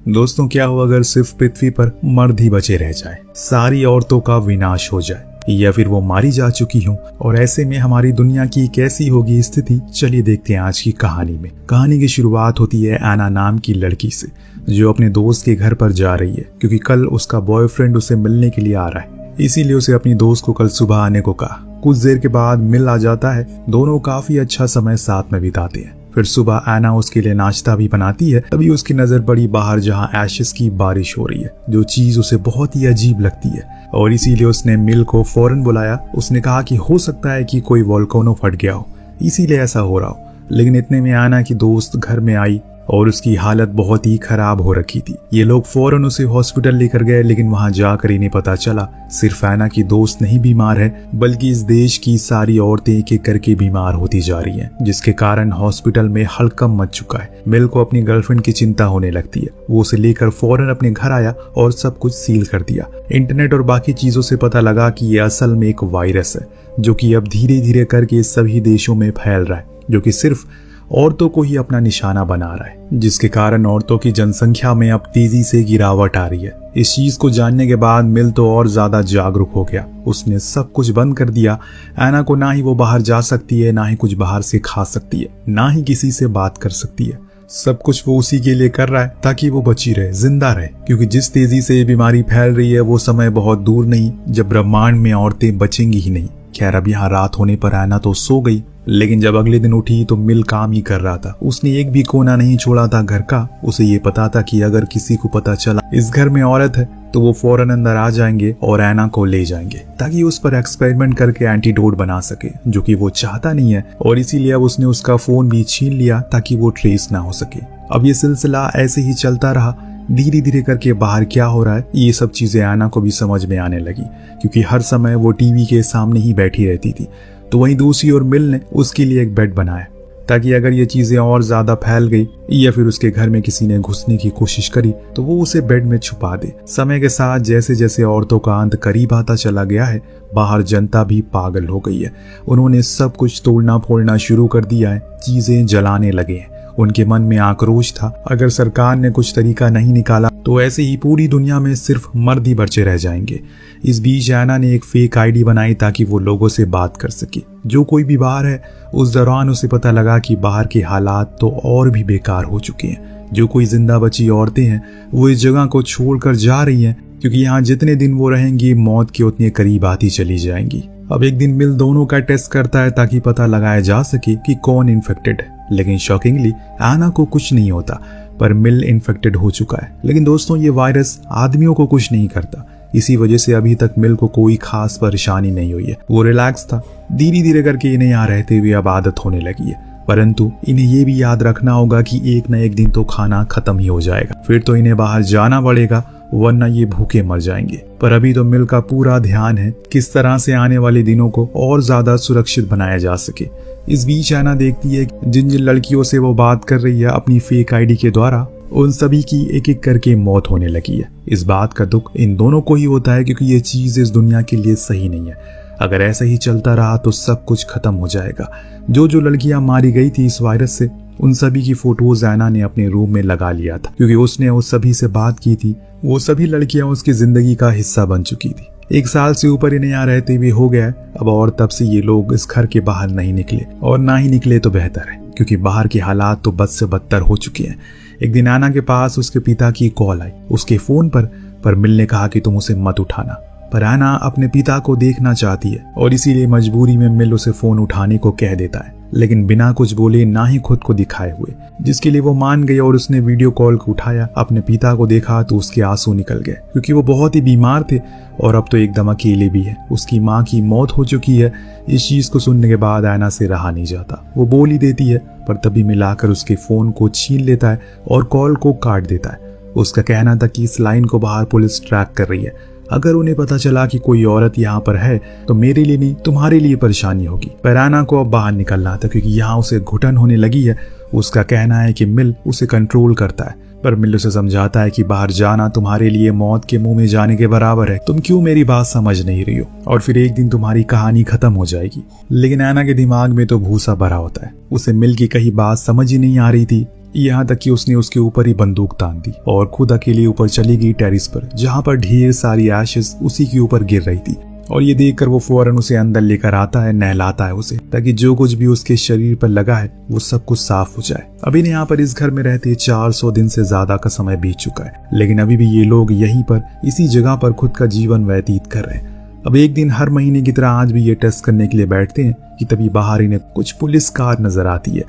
दोस्तों, क्या हो अगर सिर्फ पृथ्वी पर मर्द ही बचे रह जाए, सारी औरतों का विनाश हो जाए या फिर वो मारी जा चुकी हो, और ऐसे में हमारी दुनिया की कैसी होगी स्थिति। चलिए देखते हैं आज की कहानी में। कहानी की शुरुआत होती है एना नाम की लड़की से, जो अपने दोस्त के घर पर जा रही है क्योंकि कल उसका बॉयफ्रेंड उसे मिलने के लिए आ रहा है। इसीलिए उसे अपनी दोस्त को कल सुबह आने को कहा। कुछ देर के बाद मिल आ जाता है। दोनों काफी अच्छा समय साथ में बिताते हैं। फिर सुबह एना उसके लिए नाश्ता भी बनाती है। तभी उसकी नजर पड़ी बाहर, जहां एशेस की बारिश हो रही है, जो चीज उसे बहुत ही अजीब लगती है, और इसीलिए उसने मिल को फौरन बुलाया। उसने कहा कि हो सकता है कि कोई वोल्केनो फट गया हो, इसीलिए ऐसा हो रहा हो। लेकिन इतने में एना की दोस्त घर में आई और उसकी हालत बहुत ही खराब हो रखी थी। ये लोग फौरन उसे हॉस्पिटल लेकर गए, लेकिन वहां जाकर इन्हें पता चला सिर्फ एना की दोस्त नहीं बीमार है, बल्कि इस देश की सारी औरतें एक एक करके बीमार होती जा रही हैं, जिसके कारण हॉस्पिटल में हड़कंप मच चुका है। मिल को अपनी गर्लफ्रेंड की चिंता होने लगती है। वो उसे लेकर फौरन अपने घर आया और सब कुछ सील कर दिया। इंटरनेट और बाकी चीजों से पता लगा कि ये असल में एक वायरस है, जो कि अब धीरे धीरे करके सभी देशों में फैल रहा है, जो कि सिर्फ औरतों को ही अपना निशाना बना रहा है, जिसके कारण औरतों की जनसंख्या में अब तेजी से गिरावट आ रही है। इस चीज को जानने के बाद मिल तो और ज्यादा जागरूक हो गया। उसने सब कुछ बंद कर दिया। एना को ना ही वो बाहर जा सकती है, ना ही कुछ बाहर से खा सकती है, ना ही किसी से बात कर सकती है। सब कुछ वो उसी के लिए कर रहा है ताकि वो बची रहे, जिंदा रहे, क्योंकि जिस तेजी से ये बीमारी फैल रही है वो समय बहुत दूर नहीं जब ब्रह्मांड में औरतें बचेंगी ही नहीं। खैर, अब यहाँ रात होने पर एना तो सो गई, लेकिन जब अगले दिन उठी तो मिल काम ही कर रहा था। उसने एक भी कोना नहीं छोड़ा था घर का। उसे ये पता था कि अगर किसी को पता चला इस घर में औरत है तो वो फौरन अंदर आ जाएंगे और एना को ले जाएंगे, ताकि उस पर एक्सपेरिमेंट करके एंटीडोट बना सके, जो कि वो चाहता नहीं है। और इसीलिए अब उसने उसका फोन भी छीन लिया ताकि वो ट्रेस ना हो सके। अब ये सिलसिला ऐसे ही चलता रहा। धीरे धीरे करके बाहर क्या हो रहा है ये सब चीजें एना को भी समझ में आने लगी, क्योंकि हर समय वो टीवी के सामने ही बैठी रहती थी। तो वहीं दूसरी ओर मिल ने उसके लिए एक बेड बनाया, ताकि अगर ये चीजें और ज्यादा फैल गई या फिर उसके घर में किसी ने घुसने की कोशिश करी तो वो उसे बेड में छुपा दे। समय के साथ जैसे जैसे औरतों का अंत करीब आता चला गया है, बाहर जनता भी पागल हो गई है। उन्होंने सब कुछ तोड़ना फोड़ना शुरू कर दिया है, चीजें जलाने लगे हैं। उनके मन में आक्रोश था, अगर सरकार ने कुछ तरीका नहीं निकाला तो ऐसे ही पूरी दुनिया में सिर्फ मर्द ही बचे रह जाएंगे। इस बीच एना ने एक फेक आईडी बनाई ताकि वो लोगों से बात कर सके, जो कोई भी बाहर है। उस दौरान उसे पता लगा कि बाहर के हालात तो और भी बेकार हो चुके हैं। जो कोई जिंदा बची औरतें हैं वो इस जगह को छोड़कर जा रही हैं, क्योंकि यहाँ जितने दिन वो रहेंगी मौत के उतने करीब आती चली जाएंगी। अब एक दिन मिल दोनों का टेस्ट करता है ताकि पता लगाया जा सके कि कौन इन्फेक्टेड है, लेकिन शॉकिंगली एना को कुछ नहीं होता, पर मिल इन्फेक्टेड हो चुका है। लेकिन दोस्तों, ये वायरस आदमियों को कुछ नहीं करता। इसी वजह से अभी तक मिल को कोई खास परेशानी नहीं हुई है। वो रिलैक्स था। धीरे धीरे करके इन्हें यहाँ रहते हुए अब आदत होने लगी है, परंतु इन्हें ये भी याद रखना होगा कि एक न एक दिन तो खाना खत्म ही हो जाएगा। फिर तो इन्हें बाहर जाना पड़ेगा, वरना ये भूखे मर जाएंगे। पर अभी तो मिल का पूरा ध्यान है किस तरह से आने वाले दिनों को और ज्यादा सुरक्षित बनाया जा सके। इस बीच एना देखती है जिन जिन लड़कियों से वो बात कर रही है अपनी फेक आईडी के द्वारा, उन सभी की एक एक करके मौत होने लगी है। इस बात का दुख इन दोनों को ही होता है, क्योंकि ये चीज इस दुनिया के लिए सही नहीं है। अगर ऐसा ही चलता रहा तो सब कुछ खत्म हो जाएगा। जो जो लड़कियां मारी गई थी इस वायरस से, उन सभी की फोटोज एना ने अपने रूम में लगा लिया था, क्योंकि उसने उस सभी से बात की थी। वो सभी लड़कियां उसकी जिंदगी का हिस्सा बन चुकी थी। 1 साल से ऊपर इन्हें यहाँ रहते हुए हो गया अब, और तब से ये लोग इस घर के बाहर नहीं निकले, और ना ही निकले तो बेहतर है, क्योंकि बाहर के हालात तो बद से बदतर हो चुके हैं। एक दिन एना के पास उसके पिता की कॉल आई उसके फोन पर मिल ने कहा कि तुम उसे मत उठाना। पर एना अपने पिता को देखना चाहती है, और इसीलिए मजबूरी में मिल उसे फोन उठाने को कह देता है, लेकिन बिना कुछ बोले, ना ही खुद को दिखाए हुए, जिसके लिए वो मान गई। और उसने वीडियो कॉल को उठाया, अपने पिता को देखा तो उसके आंसू निकल गए, क्योंकि वो बहुत ही बीमार थे और अब तो एकदम अकेले भी है। उसकी माँ की मौत हो चुकी है। इस चीज को सुनने के बाद एना से रहा नहीं जाता। वो बोल ही देती है, पर तभी मिलाकर उसके फोन को छीन लेता है और कॉल को काट देता है। उसका कहना था कि इस लाइन को बाहर पुलिस ट्रैक कर रही है। अगर उन्हें पता चला कि कोई औरत यहाँ पर है तो मेरे लिए नहीं तुम्हारे लिए परेशानी होगी। पर एना को अब बाहर निकलना था, क्योंकि यहाँ उसे घुटन होने लगी है। उसका कहना है कि मिल उसे कंट्रोल करता है, पर मिल उसे समझाता है कि बाहर जाना तुम्हारे लिए मौत के मुंह में जाने के बराबर है। तुम क्यों मेरी बात समझ नहीं रही हो, और फिर एक दिन तुम्हारी कहानी खत्म हो जाएगी। लेकिन एना के दिमाग में तो भूसा भरा होता है। उसे मिल की कही बात समझ ही नहीं आ रही थी। यहाँ तक कि उसने उसके ऊपर ही बंदूक तान दी और खुद अकेली ऊपर चली गई टेरिस पर, जहाँ पर ढेर सारी एशेस उसी के ऊपर गिर रही थी। और ये देखकर वो फौरन उसे अंदर लेकर आता है, नहलाता है उसे, ताकि जो कुछ भी उसके शरीर पर लगा है वो सब कुछ साफ हो जाए। अभी यहाँ पर इस घर में रहते 400 दिन से ज्यादा का समय बीत चुका है, लेकिन अभी भी ये लोग यहीं पर इसी जगह पर खुद का जीवन व्यतीत कर रहे हैं। अब एक दिन हर महीने की तरह आज भी ये टेस्ट करने के लिए बैठते हैं कि तभी बाहर इन्हें कुछ पुलिस कार नजर आती है।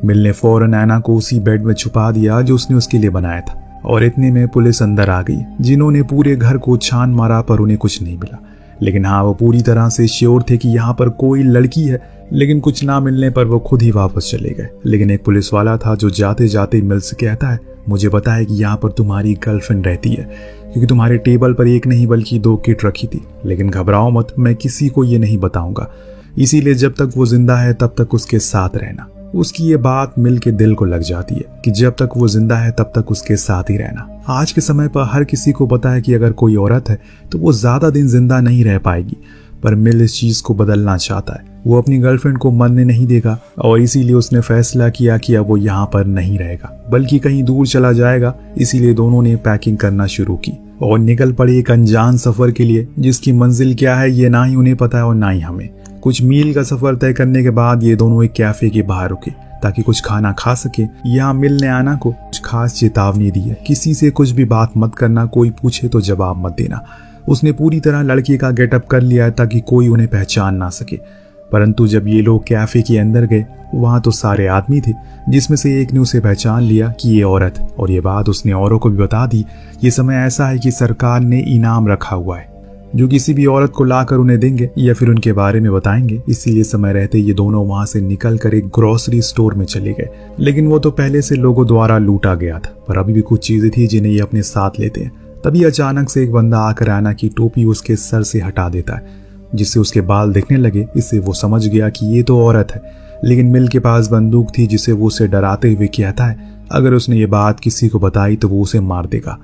मिल ने फौरन ऐना को उसी बेड में छुपा दिया जो उसने उसके लिए बनाया था, और इतने में पुलिस अंदर आ गई, जिन्होंने पूरे घर को छान मारा पर उन्हें कुछ नहीं मिला। लेकिन हाँ, वो पूरी तरह से श्योर थे कि यहाँ पर कोई लड़की है, लेकिन कुछ ना मिलने पर वो खुद ही वापस चले गए। लेकिन एक पुलिस वाला था जो जाते जाते मिल से कहता है, मुझे पता है कि यहाँ पर तुम्हारी गर्लफ्रेंड रहती है, क्योंकि तुम्हारे टेबल पर एक नहीं बल्कि 2 किट रखी थी। लेकिन घबराओ मत, मैं किसी को ये नहीं बताऊंगा, इसीलिए जब तक वो जिंदा है तब तक उसके साथ रहना। उसकी ये बात मिल के दिल को लग जाती है कि जब तक वो जिंदा है तब तक उसके साथ ही रहना। आज के समय पर हर किसी को पता है कि अगर कोई औरत है तो वो ज्यादा दिन जिंदा नहीं रह पाएगी, पर मिल इस चीज को बदलना चाहता है। वो अपनी गर्लफ्रेंड को मरने नहीं देगा और इसीलिए उसने फैसला किया कि अब वो यहाँ पर नहीं रहेगा बल्कि कहीं दूर चला जाएगा। इसीलिए दोनों ने पैकिंग करना शुरू की और निकल पड़े एक अनजान सफर के लिए, जिसकी मंजिल क्या है ये ना ही उन्हें पता है और ना ही हमें। कुछ मील का सफर तय करने के बाद ये दोनों एक कैफे के बाहर रुके ताकि कुछ खाना खा सके। यहाँ मिल ने आना को कुछ खास चेतावनी दी है, किसी से कुछ भी बात मत करना, कोई पूछे तो जवाब मत देना। उसने पूरी तरह लड़की का गेटअप कर लिया है ताकि कोई उन्हें पहचान ना सके। परंतु जब ये लोग कैफे के अंदर गए, वहां तो सारे आदमी थे, जिसमें से एक ने उसे पहचान लिया कि ये औरत, और ये बात उसने औरों को भी बता दी। ये समय ऐसा है कि सरकार ने इनाम रखा हुआ है जो किसी भी औरत को लाकर उन्हें देंगे या फिर उनके बारे में बताएंगे। इसीलिए समय रहते ये दोनों वहां से निकल कर एक ग्रोसरी स्टोर में चले गए। लेकिन वो तो पहले से लोगों द्वारा लूटा गया था, पर अभी भी कुछ चीजें थी जिन्हें ये अपने साथ लेते हैं। तभी अचानक से एक बंदा आकर ऐना की टोपी उसके सर से हटा देता है, जिससे उसके बाल दिखने लगे। इससे वो समझ गया कि ये तो औरत है। लेकिन मिल के पास बंदूक थी, जिसे वो उसे डराते हुए कहता है अगर उसने ये बात किसी को बताई तो वो उसे मार देगा।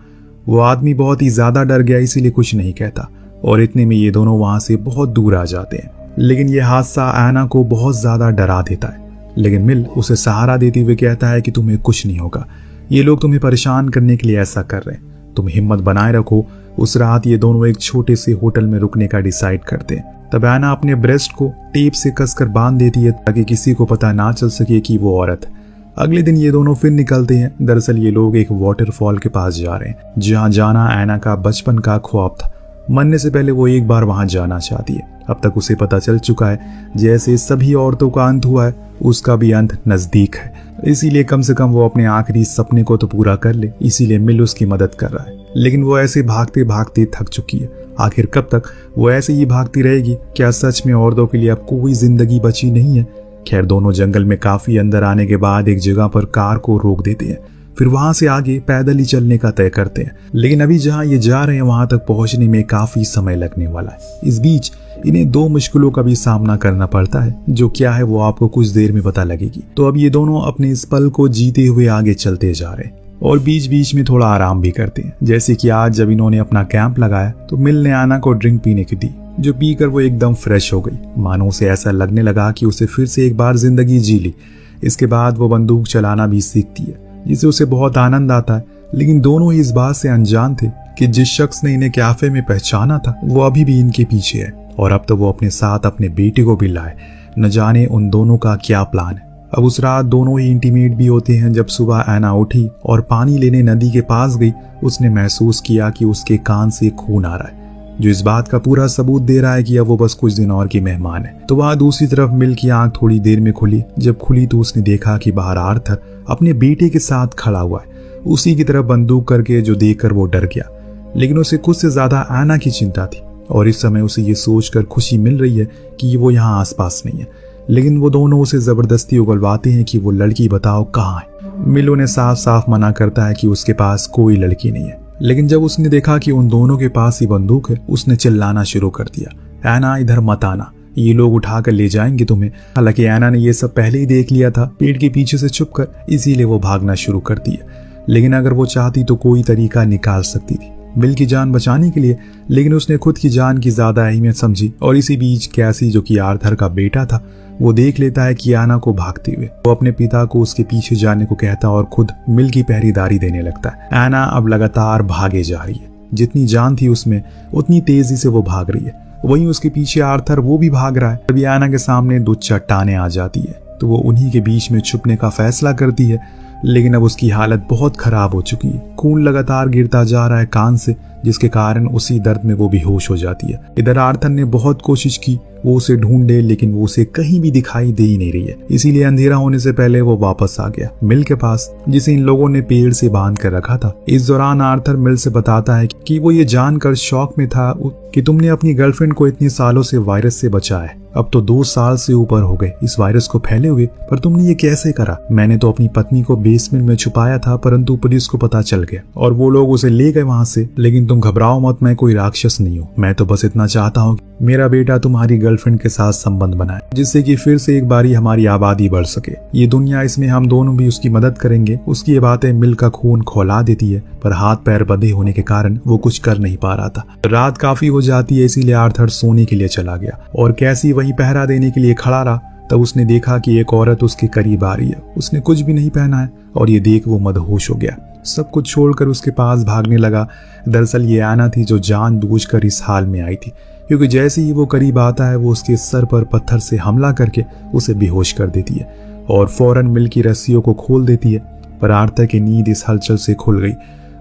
वो आदमी बहुत ही ज्यादा डर गया, इसीलिए कुछ नहीं कहता, और इतने में ये दोनों वहां से बहुत दूर आ जाते हैं। लेकिन ये हादसा ऐना को बहुत ज्यादा डरा देता है। लेकिन मिल उसे सहारा देते हुए कहता है कि तुम्हें कुछ नहीं होगा, ये लोग तुम्हें परेशान करने के लिए ऐसा कर रहे हैं, तुम हिम्मत बनाए रखो। उस रात ये दोनों एक छोटे से होटल में रुकने का डिसाइड करते हैं। तब ऐना अपने ब्रेस्ट को टेप से कसकर बांध देती है ताकि किसी को पता ना चल सके कि वो औरत है। अगले दिन ये दोनों फिर निकलते हैं। दरअसल ये लोग एक वाटरफॉल के पास जा रहे हैं, जहाँ जाना ऐना का बचपन का ख्वाब था। मरने से पहले वो एक बार वहां जाना चाहती है। अब तक उसे पता चल चुका है जैसे सभी औरतों का अंत हुआ है, उसका भी अंत नजदीक है। इसीलिए कम से कम वो अपने आखिरी सपने को तो पूरा कर ले। इसीलिए मिल उसकी मदद कर रहा है। लेकिन वो ऐसे भागते भागते थक चुकी है। आखिर कब तक वो ऐसे ही भागती रहेगी? क्या सच में औरतों के लिए अब कोई जिंदगी बची नहीं है? खैर, दोनों जंगल में काफी अंदर आने के बाद एक जगह पर कार को रोक देते हैं। फिर वहां से आगे पैदल ही चलने का तय करते हैं। लेकिन अभी जहां ये जा रहे हैं वहां तक पहुंचने में काफी समय लगने वाला है। इस बीच इन्हें 2 मुश्किलों का भी सामना करना पड़ता है, जो क्या है वो आपको कुछ देर में पता लगेगी। तो अब ये दोनों अपने इस पल को जीते हुए आगे चलते जा रहे हैं और बीच बीच में थोड़ा आराम भी करते हैं। जैसे कि आज जब इन्होंने अपना कैंप लगाया तो मिल ने आना को ड्रिंक पीने की दी, जो पीकर वो एकदम फ्रेश हो गई। मानो उसे ऐसा लगने लगा कि उसे फिर से एक बार जिंदगी जी ली। इसके बाद वो बंदूक चलाना भी सीखती है, जिसे उसे बहुत आनंद आता है। लेकिन दोनों ही इस बात से अनजान थे कि जिस शख्स ने इन्हें कैफे में पहचाना था वो अभी भी इनके पीछे है, और अब तो वो अपने साथ अपने बेटे को भी लाए। न जाने उन दोनों का क्या प्लान है। अब उस रात दोनों ही इंटीमेट भी होते हैं। जब सुबह ऐना उठी और पानी लेने नदी के पास गई, उसने महसूस किया कि उसके कान से खून आ रहा है, जो इस बात का पूरा सबूत दे रहा है कि अब वो बस कुछ दिन और की मेहमान है। तो वहां दूसरी तरफ मिल की आंख थोड़ी देर में खुली। जब खुली तो उसने देखा कि बाहर आर्थर अपने बेटे के साथ खड़ा हुआ है, उसी की तरफ बंदूक करके, जो देखकर वो डर गया। लेकिन उसे खुद से ज्यादा ऐना की चिंता थी, और इस समय उसे ये सोचकर खुशी मिल रही है कि वो यहाँ आसपास नहीं है। लेकिन वो दोनों उसे जबरदस्ती उगलवाते हैं कि वो लड़की बताओ कहाँ है। मिल उन्हें साफ साफ मना करता है कि उसके पास कोई लड़की नहीं है। लेकिन जब उसने देखा कि उन दोनों के पास ही बंदूक है, उसने चिल्लाना शुरू कर दिया, ऐना इधर मत आना, ये लोग उठाकर ले जाएंगे तुम्हें। हालांकि ऐना ने ये सब पहले ही देख लिया था, पेड़ के पीछे से छुपकर, इसीलिए वो भागना शुरू कर दिया। लेकिन अगर वो चाहती तो कोई तरीका निकाल सकती थी। मिल की जान बचाने के लिए, लेकिन उसने खुद की जान की ज्यादा अहमियत समझी। और इसी बीच कैसी, जो कि आर्थर का बेटा था, वो देख लेता है कि एना को भागते हुए। वो अपने पिता को उसके पीछे जाने को कहता और खुद मिल की पहरेदारी देने लगता है। एना अब लगातार भागे जा रही है, जितनी जान थी उसमें उतनी तेजी से वो भाग रही है। वहीं उसके पीछे आर्थर, वो भी भाग रहा है। तभी एना के सामने 2 चट्टानें आ जाती है, तो वो उन्हीं के बीच में छुपने का फैसला करती है। लेकिन अब उसकी हालत बहुत खराब हो चुकी है, खून लगातार गिरता जा रहा है कान से, जिसके कारण उसी दर्द में वो बेहोश हो जाती है। इधर आर्थर ने बहुत कोशिश की वो उसे ढूंढे, लेकिन वो उसे कहीं भी दिखाई दे ही नहीं रही है। इसीलिए अंधेरा होने से पहले वो वापस आ गया मिल के पास, जिसे इन लोगों ने पेड़ से बांध कर रखा था। इस दौरान आर्थर मिल से बताता है कि वो ये जानकर शौक में था कि तुमने अपनी गर्लफ्रेंड को इतने सालों से वायरस से बचाया है। अब तो 2 साल से ऊपर हो गए इस वायरस को फैले हुए, पर तुमने ये कैसे करा? मैंने तो अपनी पत्नी को बेसमेंट में छुपाया था, परंतु पुलिस को पता चल गया और वो लोग उसे ले गए वहां से। लेकिन तुम घबराओ मत, मैं कोई राक्षस नहीं हूँ। मैं तो बस इतना चाहता हूँ मेरा बेटा तुम्हारी गर्लफ्रेंड के साथ संबंध बनाए, जिससे कि फिर से एक बारी हमारी आबादी बढ़ सके। ये दुनिया, इसमें हम दोनों भी उसकी मदद करेंगे। उसकी ये बातें मिल का खून खौला देती है, पर हाथ पैर बंधे होने के कारण वो कुछ कर नहीं पा रहा था। रात काफी हो जाती है, इसीलिए आर्थर सोने के लिए चला गया और कैसी वहीं पहरा देने के लिए खड़ा रहा। तब उसने देखा कि एक औरत उसके करीब आ रही है। उसने कुछ भी नहीं पहना है और ये देख वो मदहोश हो गया। सब कुछ छोड़कर उसके पास भागने लगा। दरअसल ये एना थी जो जानबूझकर इस हाल में आई थी, क्योंकि जैसे ही वो करीब आता है वो उसके सर पर पत्थर से हमला करके उसे बेहोश कर देती है और फौरन मिल की रस्सियों को खोल देती है। पर आर्थर की नींद इस हलचल से खुल गई।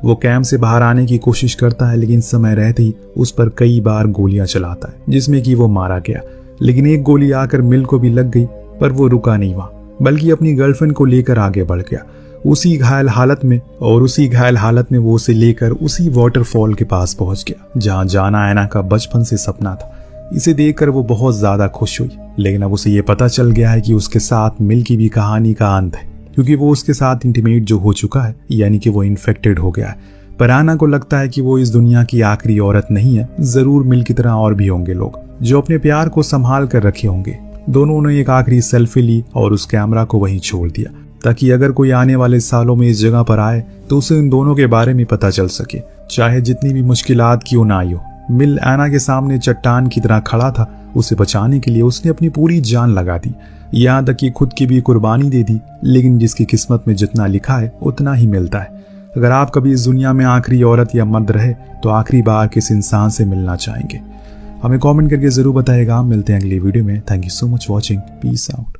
वो कैंप से बाहर आने की कोशिश करता है, लेकिन समय रहते ही उस पर कई बार गोलियां चलाता है, जिसमें कि वो मारा गया। लेकिन एक गोली आकर मिल को भी लग गई, पर वो रुका नहीं वहां, बल्कि अपनी गर्लफ्रेंड को लेकर आगे बढ़ गया उसी घायल हालत में वो उसे लेकर उसी वाटरफॉल के पास पहुंच गया, जहां जाना एना का बचपन से सपना था। इसे देखकर वो बहुत ज्यादा खुश हुई, लेकिन अब उसे ये पता चल गया है कि उसके साथ मिल की भी कहानी का अंत है, क्योंकि वो उसके साथ इंटीमेट जो हो चुका है, यानी कि वो इन्फेक्टेड हो गया है। पर एना को लगता है कि वो इस दुनिया की आखिरी औरत नहीं है। जरूर मिल की तरह और भी होंगे लोग जो अपने प्यार को संभाल कर रखे होंगे। दोनों ने एक आखिरी सेल्फी ली और उस कैमरा को वहीं छोड़ दिया, ताकि अगर कोई आने वाले सालों में इस जगह पर आए तो उसे इन दोनों के बारे में पता चल सके, चाहे जितनी भी मुश्किलात क्यों ना आई हो। मिल एना के सामने चट्टान की तरह खड़ा था। उसे बचाने के लिए उसने अपनी पूरी जान लगा दी, यहाँ तक कि खुद की भी कुर्बानी दे दी। लेकिन जिसकी किस्मत में जितना लिखा है उतना ही मिलता है। अगर आप कभी इस दुनिया में आखिरी औरत या मर्द रहे तो आखिरी बार किस इंसान से मिलना चाहेंगे? हमें कमेंट करके जरूर बताइएगा। मिलते हैं अगली वीडियो में। Thank you so much watching. Peace out.